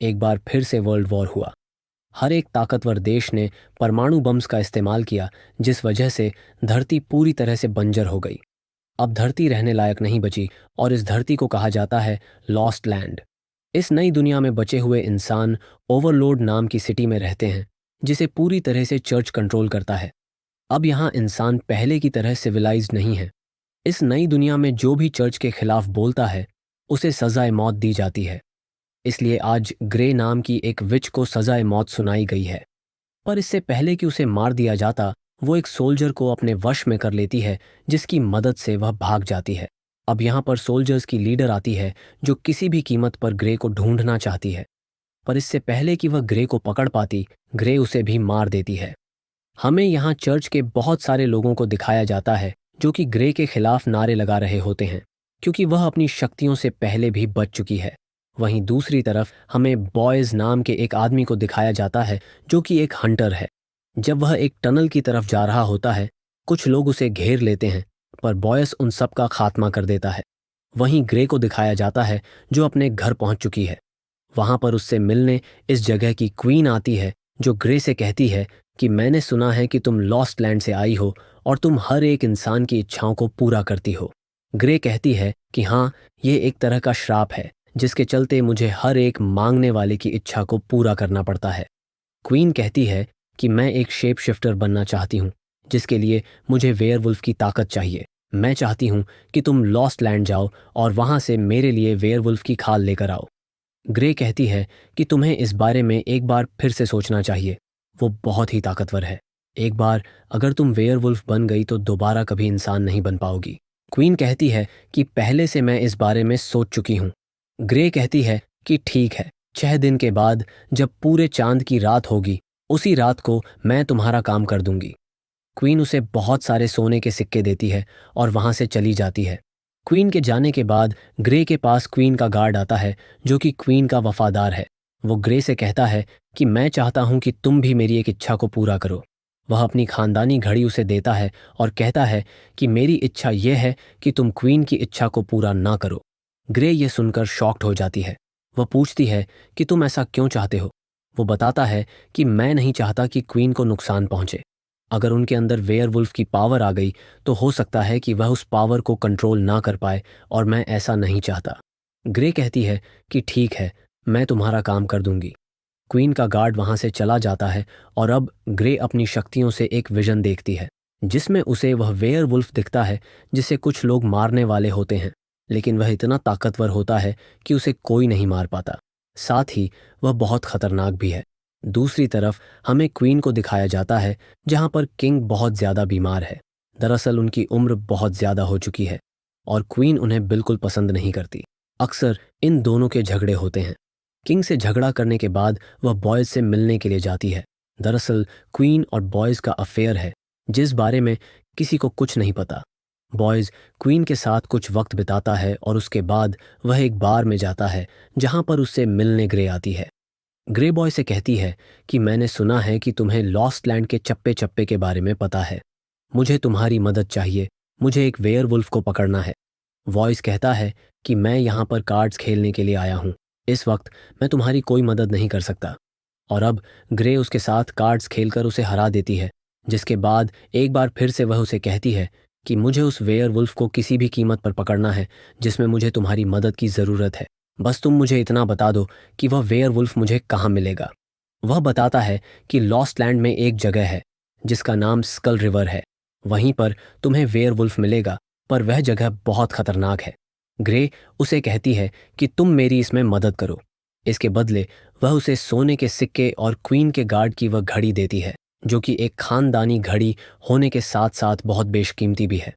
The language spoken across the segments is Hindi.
एक बार फिर से वर्ल्ड वॉर हुआ। हर एक ताकतवर देश ने परमाणु बम्स का इस्तेमाल किया, जिस वजह से धरती पूरी तरह से बंजर हो गई। अब धरती रहने लायक नहीं बची और इस धरती को कहा जाता है लॉस्ट लैंड। इस नई दुनिया में बचे हुए इंसान ओवरलोड नाम की सिटी में रहते हैं, जिसे पूरी तरह से चर्च कंट्रोल करता है। अब यहाँ इंसान पहले की तरह सिविलाइज्ड नहीं है। इस नई दुनिया में जो भी चर्च के खिलाफ बोलता है, उसे सजाए मौत दी जाती है। इसलिए आज ग्रे नाम की एक विच को सजाए मौत सुनाई गई है। पर इससे पहले कि उसे मार दिया जाता, वो एक सोल्जर को अपने वश में कर लेती है, जिसकी मदद से वह भाग जाती है। अब यहाँ पर सोल्जर्स की लीडर आती है, जो किसी भी कीमत पर ग्रे को ढूंढना चाहती है। पर इससे पहले कि वह ग्रे को पकड़ पाती, ग्रे उसे भी मार देती है। हमें यहाँ चर्च के बहुत सारे लोगों को दिखाया जाता है, जो कि ग्रे के खिलाफ नारे लगा रहे होते हैं, क्योंकि वह अपनी शक्तियों से पहले भी बच चुकी है। वहीं दूसरी तरफ हमें बॉयज नाम के एक आदमी को दिखाया जाता है, जो कि एक हंटर है। जब वह एक टनल की तरफ जा रहा होता है, कुछ लोग उसे घेर लेते हैं, पर बॉयस उन सब का खात्मा कर देता है। वहीं ग्रे को दिखाया जाता है, जो अपने घर पहुंच चुकी है। वहां पर उससे मिलने इस जगह की क्वीन आती है, जो ग्रे से कहती है कि मैंने सुना है कि तुम लॉस्ट लैंड से आई हो और तुम हर एक इंसान की इच्छाओं को पूरा करती हो। ग्रे कहती है कि हाँ, ये एक तरह का श्राप है, जिसके चलते मुझे हर एक मांगने वाले की इच्छा को पूरा करना पड़ता है। क्वीन कहती है कि मैं एक शेप शिफ्टर बनना चाहती हूँ, जिसके लिए मुझे वेयरवुल्फ की ताकत चाहिए। मैं चाहती हूँ कि तुम लॉस्ट लैंड जाओ और वहां से मेरे लिए वेयरवुल्फ की खाल लेकर आओ। ग्रे कहती है कि तुम्हें इस बारे में एक बार फिर से सोचना चाहिए। वो बहुत ही ताकतवर है। एक बार अगर तुम वेयरवुल्फ बन गई तो दोबारा कभी इंसान नहीं बन पाओगी। क्वीन कहती है कि पहले से मैं इस बारे में सोच चुकी हूँ। ग्रे कहती है कि ठीक है, 6 दिन के बाद जब पूरे चांद की रात होगी, उसी रात को मैं तुम्हारा काम कर दूंगी। क्वीन उसे बहुत सारे सोने के सिक्के देती है और वहां से चली जाती है। क्वीन के जाने के बाद ग्रे के पास क्वीन का गार्ड आता है, जो कि क्वीन का वफादार है। वो ग्रे से कहता है कि मैं चाहता हूं कि तुम भी मेरी एक इच्छा को पूरा करो। वह अपनी खानदानी घड़ी उसे देता है और कहता है कि मेरी इच्छा यह है कि तुम क्वीन की इच्छा को पूरा ना करो। ग्रे ये सुनकर शॉक्ड हो जाती है। वह पूछती है कि तुम ऐसा क्यों चाहते हो। वो बताता है कि मैं नहीं चाहता कि क्वीन को नुकसान पहुंचे। अगर उनके अंदर वेयरवुल्फ की पावर आ गई तो हो सकता है कि वह उस पावर को कंट्रोल ना कर पाए, और मैं ऐसा नहीं चाहता। ग्रे कहती है कि ठीक है, मैं तुम्हारा काम कर दूंगी। क्वीन का गार्ड वहां से चला जाता है और अब ग्रे अपनी शक्तियों से एक विजन देखती है, जिसमें उसे वह वेयरवुल्फ दिखता है, जिसे कुछ लोग मारने वाले होते हैं, लेकिन वह इतना ताकतवर होता है कि उसे कोई नहीं मार पाता। साथ ही वह बहुत खतरनाक भी है। दूसरी तरफ हमें क्वीन को दिखाया जाता है, जहां पर किंग बहुत ज्यादा बीमार है। दरअसल उनकी उम्र बहुत ज्यादा हो चुकी है और क्वीन उन्हें बिल्कुल पसंद नहीं करती। अक्सर इन दोनों के झगड़े होते हैं। किंग से झगड़ा करने के बाद वह बॉयज से मिलने के लिए जाती है। दरअसल क्वीन और बॉयज का अफेयर है, जिस बारे में किसी को कुछ नहीं पता। बॉयज क्वीन के साथ कुछ वक्त बिताता है और उसके बाद वह एक बार में जाता है, जहां पर उससे मिलने ग्रे आती है। ग्रे बॉय से कहती है कि मैंने सुना है कि तुम्हें लॉस्ट लैंड के चप्पे चप्पे के बारे में पता है। मुझे तुम्हारी मदद चाहिए। मुझे एक वेयरवुल्फ को पकड़ना है। वॉइस कहता है कि मैं यहाँ पर कार्ड्स खेलने के लिए आया हूँ। इस वक्त मैं तुम्हारी कोई मदद नहीं कर सकता। और अब ग्रे उसके साथ कार्ड्स खेलकर उसे हरा देती है, जिसके बाद एक बार फिर से वह उसे कहती है कि मुझे उस वेयरवुल्फ को किसी भी कीमत पर पकड़ना है, जिसमें मुझे तुम्हारी मदद की ज़रूरत है। बस तुम मुझे इतना बता दो कि वह वेयरवुल्फ मुझे कहाँ मिलेगा। वह बताता है कि लॉस्ट लैंड में एक जगह है, जिसका नाम स्कल रिवर है। वहीं पर तुम्हें वेयरवुल्फ मिलेगा, पर वह जगह बहुत खतरनाक है। ग्रे उसे कहती है कि तुम मेरी इसमें मदद करो। इसके बदले वह उसे सोने के सिक्के और क्वीन के गार्ड की वह घड़ी देती है, जो कि एक खानदानी घड़ी होने के साथ साथ बहुत बेशकीमती भी है।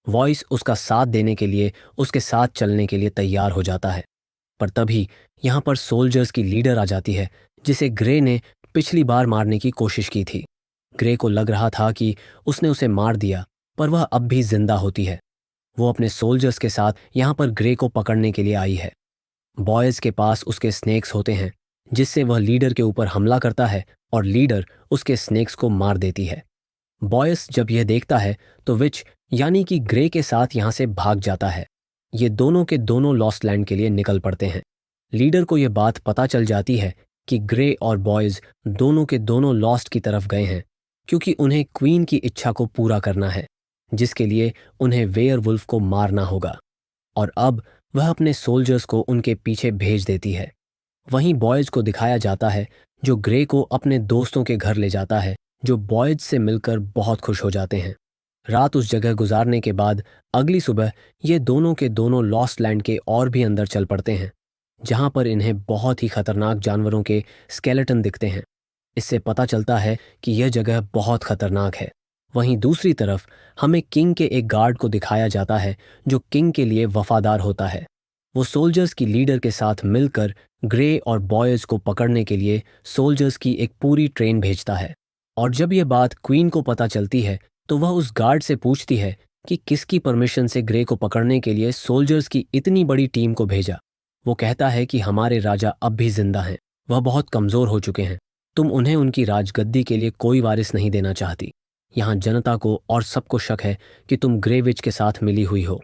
वॉइस उसका साथ देने के लिए उसके साथ चलने के लिए तैयार हो जाता है। पर तभी यहाँ पर सोल्जर्स की लीडर आ जाती है, जिसे ग्रे ने पिछली बार मारने की कोशिश की थी। ग्रे को लग रहा था कि उसने उसे मार दिया, पर वह अब भी जिंदा होती है। वो अपने सोल्जर्स के साथ यहाँ पर ग्रे को पकड़ने के लिए आई है। बॉयज के पास उसके स्नेक्स होते हैं, जिससे वह लीडर के ऊपर हमला करता है और लीडर उसके स्नेक्स को मार देती है। बॉयस जब यह देखता है तो विच यानी कि ग्रे के साथ यहाँ से भाग जाता है। ये दोनों के दोनों लॉस्ट लैंड के लिए निकल पड़ते हैं, लीडर को यह बात पता चल जाती है कि ग्रे और बॉयज दोनों के दोनों लॉस्ट की तरफ गए हैं, क्योंकि उन्हें क्वीन की इच्छा को पूरा करना है, जिसके लिए उन्हें वेयरवुल्फ को मारना होगा। और अब वह अपने सोल्जर्स को उनके पीछे भेज देती है। वहीं बॉयज को दिखाया जाता है जो ग्रे को अपने दोस्तों के घर ले जाता है, जो बॉयज से मिलकर बहुत खुश हो जाते हैं। रात उस जगह गुजारने के बाद अगली सुबह ये दोनों के दोनों लॉस्ट लैंड के और भी अंदर चल पड़ते हैं, जहां पर इन्हें बहुत ही खतरनाक जानवरों के स्केलेटन दिखते हैं। इससे पता चलता है कि यह जगह बहुत खतरनाक है। वहीं दूसरी तरफ हमें किंग के एक गार्ड को दिखाया जाता है जो किंग के लिए वफादार होता है। वो सोल्जर्स की लीडर के साथ मिलकर ग्रे और बॉयज को पकड़ने के लिए सोल्जर्स की एक पूरी ट्रेन भेजता है। और जब यह बात क्वीन को पता चलती है तो वह उस गार्ड से पूछती है कि किसकी परमिशन से ग्रे को पकड़ने के लिए सोल्जर्स की इतनी बड़ी टीम को भेजा। वो कहता है कि हमारे राजा अब भी जिंदा हैं, वह बहुत कमज़ोर हो चुके हैं, तुम उन्हें उनकी राजगद्दी के लिए कोई वारिस नहीं देना चाहती। यहाँ जनता को और सबको शक है कि तुम ग्रे विच के साथ मिली हुई हो,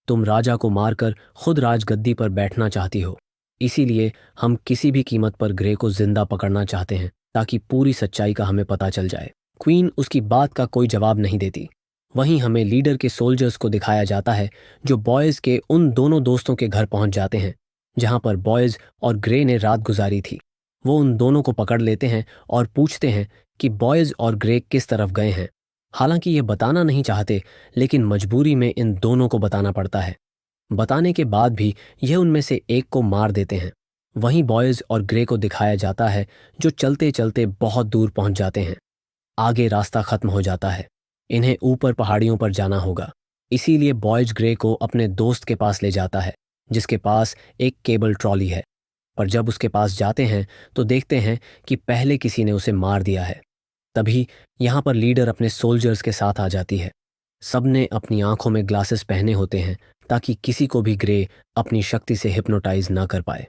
तुम राजा को मारकर खुद राजगद्दी पर बैठना चाहती हो। इसीलिए हम किसी भी कीमत पर ग्रे को जिंदा पकड़ना चाहते हैं ताकि पूरी सच्चाई का हमें पता चल जाए। क्वीन उसकी बात का कोई जवाब नहीं देती। वहीं हमें लीडर के सोल्जर्स को दिखाया जाता है जो बॉयज के उन दोनों दोस्तों के घर पहुंच जाते हैं जहां पर बॉयज और ग्रे ने रात गुजारी थी। वो उन दोनों को पकड़ लेते हैं और पूछते हैं कि बॉयज और ग्रे किस तरफ गए हैं। हालांकि ये बताना नहीं चाहते, लेकिन मजबूरी में इन दोनों को बताना पड़ता है। बताने के बाद भी यह उनमें से एक को मार देते हैं। वहीं बॉयज और ग्रे को दिखाया जाता है जो चलते चलते बहुत दूर पहुंच जाते हैं। आगे रास्ता खत्म हो जाता है, इन्हें ऊपर पहाड़ियों पर जाना होगा। इसीलिए बॉयज ग्रे को अपने दोस्त के पास ले जाता है जिसके पास एक केबल ट्रॉली है। पर जब उसके पास जाते हैं तो देखते हैं कि पहले किसी ने उसे मार दिया है। तभी यहाँ पर लीडर अपने सोल्जर्स के साथ आ जाती है। सबने अपनी आंखों में ग्लासेस पहने होते हैं ताकि किसी को भी ग्रे अपनी शक्ति से हिप्नोटाइज ना कर पाए।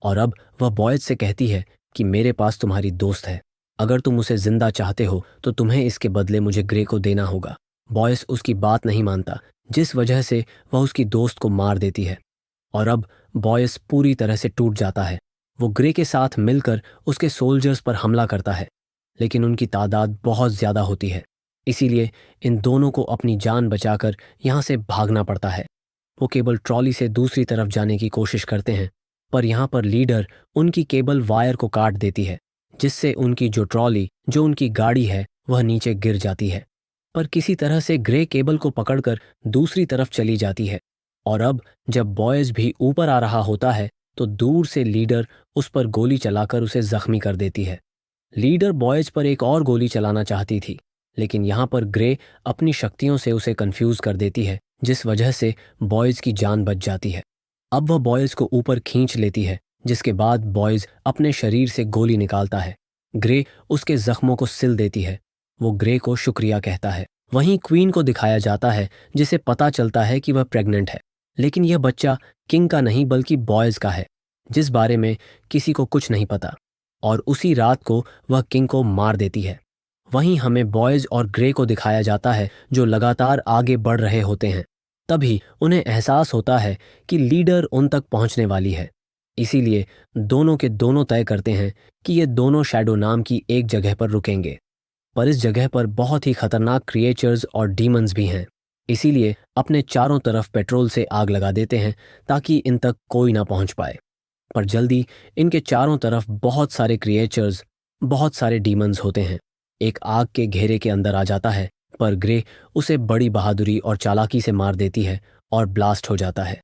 और अब वह बॉयज से कहती है कि मेरे पास तुम्हारी दोस्त है, अगर तुम उसे जिंदा चाहते हो तो तुम्हें इसके बदले मुझे ग्रे को देना होगा। बॉयज उसकी बात नहीं मानता, जिस वजह से वह उसकी दोस्त को मार देती है। और अब बॉयज पूरी तरह से टूट जाता है। वो ग्रे के साथ मिलकर उसके सोल्जर्स पर हमला करता है, लेकिन उनकी तादाद बहुत ज़्यादा होती है। इसीलिए इन दोनों को अपनी जान बचाकर यहाँ से भागना पड़ता है। वो केबल ट्रॉली से दूसरी तरफ जाने की कोशिश करते हैं, पर यहाँ पर लीडर उनकी केबल वायर को काट देती है, जिससे उनकी जो ट्रॉली, जो उनकी गाड़ी है, वह नीचे गिर जाती है। पर किसी तरह से ग्रे केबल को पकड़कर दूसरी तरफ चली जाती है। और अब जब बॉयज भी ऊपर आ रहा होता है तो दूर से लीडर उस पर गोली चलाकर उसे जख्मी कर देती है। लीडर बॉयज पर एक और गोली चलाना चाहती थी, लेकिन यहाँ पर ग्रे अपनी शक्तियों से उसे कंफ्यूज कर देती है, जिस वजह से बॉयज की जान बच जाती है। अब वह बॉयज को ऊपर खींच लेती है, जिसके बाद बॉयज अपने शरीर से गोली निकालता है। ग्रे उसके जख्मों को सिल देती है। वो ग्रे को शुक्रिया कहता है। वहीं क्वीन को दिखाया जाता है, जिसे पता चलता है कि वह प्रेग्नेंट है, लेकिन यह बच्चा किंग का नहीं बल्कि बॉयज का है, जिस बारे में किसी को कुछ नहीं पता। और उसी रात को वह किंग को मार देती है। वहीं हमें बॉयज और ग्रे को दिखाया जाता है जो लगातार आगे बढ़ रहे होते हैं। तभी उन्हें एहसास होता है कि लीडर उन तक पहुंचने वाली है। इसीलिए दोनों के दोनों तय करते हैं कि ये दोनों शैडो नाम की एक जगह पर रुकेंगे। पर इस जगह पर बहुत ही खतरनाक क्रिएचर्स और डीमंस भी हैं। इसीलिए अपने चारों तरफ पेट्रोल से आग लगा देते हैं ताकि इन तक कोई ना पहुंच पाए। पर जल्दी इनके चारों तरफ बहुत सारे क्रिएचर्स, बहुत सारे डीमंस होते हैं। एक आग के घेरे के अंदर आ जाता है, पर ग्रे उसे बड़ी बहादुरी और चालाकी से मार देती है और ब्लास्ट हो जाता है।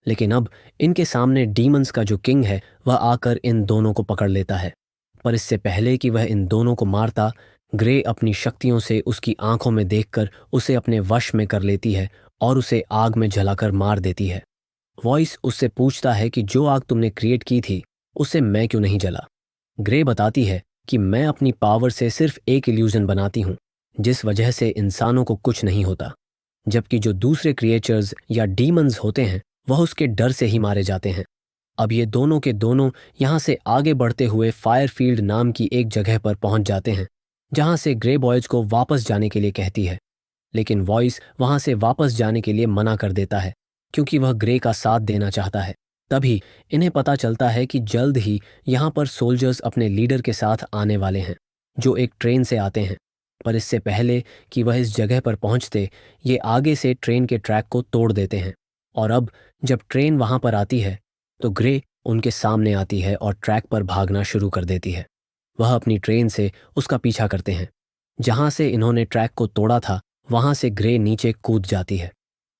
लेकिन अब इनके सामने डीमंस का जो किंग है वह आकर इन दोनों को पकड़ लेता है। पर इससे पहले कि वह इन दोनों को मारता, ग्रे अपनी शक्तियों से उसकी आंखों में देखकर उसे अपने वश में कर लेती है और उसे आग में जलाकर मार देती है। वॉइस उससे पूछता है कि जो आग तुमने क्रिएट की थी उसे मैं क्यों नहीं जला। ग्रे बताती है कि मैं अपनी पावर से सिर्फ एक इल्यूजन बनाती हूँ, जिस वजह से इंसानों को कुछ नहीं होता, जबकि जो दूसरे क्रिएचर्स या डीमंस होते हैं वह उसके डर से ही मारे जाते हैं। अब ये दोनों के दोनों यहाँ से आगे बढ़ते हुए फायरफील्ड नाम की एक जगह पर पहुंच जाते हैं, जहाँ से ग्रे बॉयज को वापस जाने के लिए कहती है। लेकिन वॉइस वहाँ से वापस जाने के लिए मना कर देता है, क्योंकि वह ग्रे का साथ देना चाहता है। तभी इन्हें पता चलता है कि जल्द ही यहाँ पर सोल्जर्स अपने लीडर के साथ आने वाले हैं, जो एक ट्रेन से आते हैं। पर इससे पहले कि वह इस जगह पर पहुंचते, ये आगे से ट्रेन के ट्रैक को तोड़ देते हैं। और अब जब ट्रेन वहां पर आती है तो ग्रे उनके सामने आती है और ट्रैक पर भागना शुरू कर देती है। वह अपनी ट्रेन से उसका पीछा करते हैं। जहां से इन्होंने ट्रैक को तोड़ा था वहां से ग्रे नीचे कूद जाती है।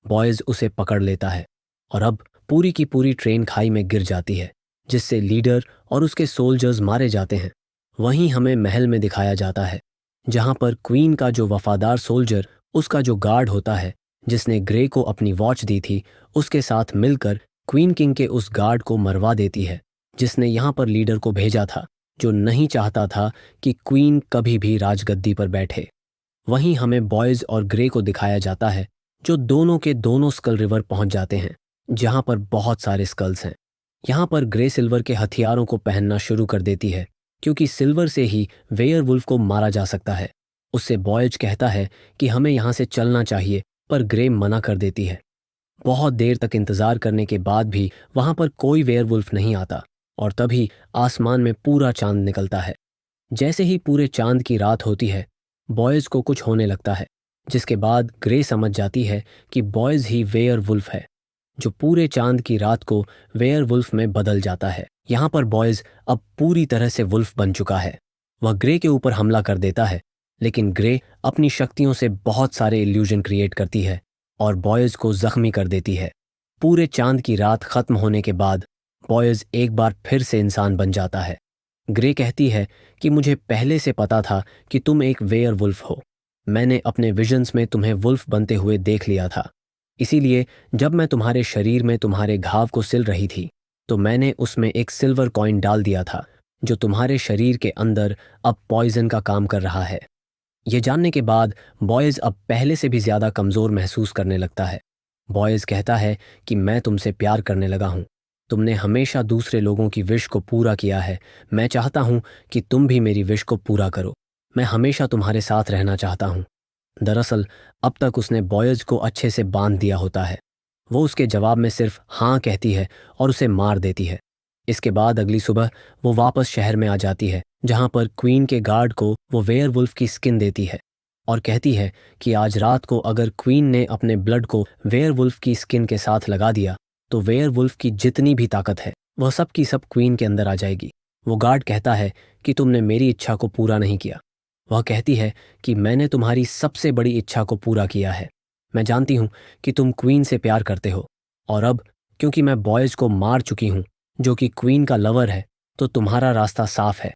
बॉयज उसे पकड़ लेता है और अब पूरी की पूरी ट्रेन खाई में गिर जाती है, जिससे लीडर और उसके सोल्जर्स मारे जाते हैं। वहीं हमें महल में दिखाया जाता है, जहां पर क्वीन का जो वफादार सोल्जर, उसका जो गार्ड होता है जिसने ग्रे को अपनी वॉच दी थी, उसके साथ मिलकर क्वीन किंग के उस गार्ड को मरवा देती है, जिसने यहाँ पर लीडर को भेजा था, जो नहीं चाहता था कि क्वीन कभी भी राजगद्दी पर बैठे। वहीं हमें बॉयज और ग्रे को दिखाया जाता है, जो दोनों के दोनों स्कल रिवर पहुंच जाते हैं, जहां पर बहुत सारे स्कल्स हैं। यहाँ पर ग्रे सिल्वर के हथियारों को पहनना शुरू कर देती है, क्योंकि सिल्वर से ही वेयरवुल्फ को मारा जा सकता है। उससे बॉयज कहता है कि हमें यहाँ से चलना चाहिए, पर ग्रे मना कर देती है। बहुत देर तक इंतजार करने के बाद भी वहां पर कोई वेयरवुल्फ नहीं आता और तभी आसमान में पूरा चांद निकलता है। जैसे ही पूरे चांद की रात होती है, बॉयज को कुछ होने लगता है, जिसके बाद ग्रे समझ जाती है कि बॉयज ही वेयरवुल्फ है, जो पूरे चांद की रात को वेयरवुल्फ में बदल जाता है। यहाँ पर बॉयज अब पूरी तरह से वुल्फ बन चुका है। वह ग्रे के ऊपर हमला कर देता है, लेकिन ग्रे अपनी शक्तियों से बहुत सारे इल्यूजन क्रिएट करती है और बॉयज को जख्मी कर देती है। पूरे चांद की रात खत्म होने के बाद बॉयज एक बार फिर से इंसान बन जाता है। ग्रे कहती है कि मुझे पहले से पता था कि तुम एक वेयरवुल्फ हो। मैंने अपने विजन्स में तुम्हें वुल्फ बनते हुए देख लिया था। इसीलिए जब मैं तुम्हारे शरीर में तुम्हारे घाव को सिल रही थी, तो मैंने उसमें एक सिल्वर कॉइन डाल दिया था, जो तुम्हारे शरीर के अंदर अब पॉइजन का काम कर रहा है। ये जानने के बाद बॉयज अब पहले से भी ज्यादा कमजोर महसूस करने लगता है। बॉयज कहता है कि मैं तुमसे प्यार करने लगा हूं। तुमने हमेशा दूसरे लोगों की विश को पूरा किया है। मैं चाहता हूं कि तुम भी मेरी विश को पूरा करो। मैं हमेशा तुम्हारे साथ रहना चाहता हूं। दरअसल अब तक उसने बॉयज को अच्छे से बांध दिया होता है। वो उसके जवाब में सिर्फ हाँ कहती है और उसे मार देती है। इसके बाद अगली सुबह वो वापस शहर में आ जाती है, जहां पर क्वीन के गार्ड को वो वेयरवुल्फ की स्किन देती है और कहती है कि आज रात को अगर क्वीन ने अपने ब्लड को वेयरवुल्फ की स्किन के साथ लगा दिया, तो वेयरवुल्फ की जितनी भी ताकत है वह सब की सब क्वीन के अंदर आ जाएगी। वो गार्ड कहता है कि तुमने मेरी इच्छा को पूरा नहीं किया। वह कहती है कि मैंने तुम्हारी सबसे बड़ी इच्छा को पूरा किया है। मैं जानती हूं कि तुम क्वीन से प्यार करते हो, और अब क्योंकि मैं बॉयज को मार चुकी हूं, जो कि क्वीन का लवर है, तो तुम्हारा रास्ता साफ है।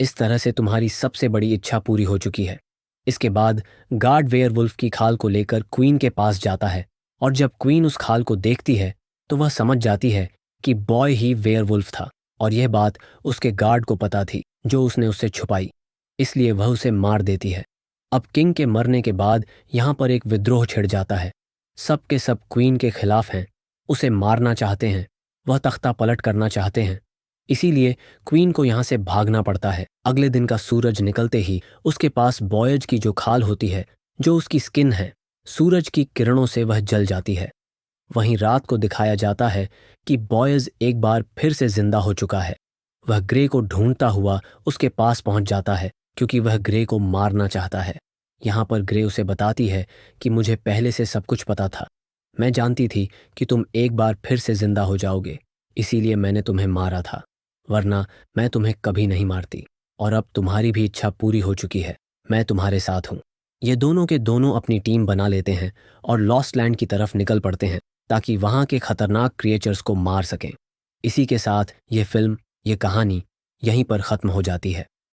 इस तरह से तुम्हारी सबसे बड़ी इच्छा पूरी हो चुकी है। इसके बाद गार्ड वेयरवुल्फ की खाल को लेकर क्वीन के पास जाता है, और जब क्वीन उस खाल को देखती है तो वह समझ जाती है कि बॉय ही वेयरवुल्फ था, और यह बात उसके गार्ड को पता थी, जो उसने उससे छुपाई। इसलिए वह उसे मार देती है। अब किंग के मरने के बाद यहाँ पर एक विद्रोह छिड़ जाता है। सब के सब क्वीन के खिलाफ हैं, उसे मारना चाहते हैं, वह तख्ता पलट करना चाहते हैं। इसीलिए क्वीन को यहाँ से भागना पड़ता है। अगले दिन का सूरज निकलते ही उसके पास बॉयज की जो खाल होती है, जो उसकी स्किन है, सूरज की किरणों से वह जल जाती है। वहीं रात को दिखाया जाता है कि बॉयज एक बार फिर से जिंदा हो चुका है। वह ग्रे को ढूंढता हुआ उसके पास पहुंच जाता है, क्योंकि वह ग्रे को मारना चाहता है। यहाँ पर ग्रे उसे बताती है कि मुझे पहले से सब कुछ पता था। मैं जानती थी कि तुम एक बार फिर से जिंदा हो जाओगे, इसीलिए मैंने तुम्हें मारा था, वरना मैं तुम्हें कभी नहीं मारती। और अब तुम्हारी भी इच्छा पूरी हो चुकी है। मैं तुम्हारे साथ हूँ। ये दोनों के दोनों अपनी टीम बना लेते हैं और लॉस्ट लैंड की तरफ निकल पड़ते हैं, ताकि वहां के खतरनाक क्रिएचर्स को मार सकें। इसी के साथ ये फिल्म, ये कहानी यहीं पर ख़त्म हो जाती है।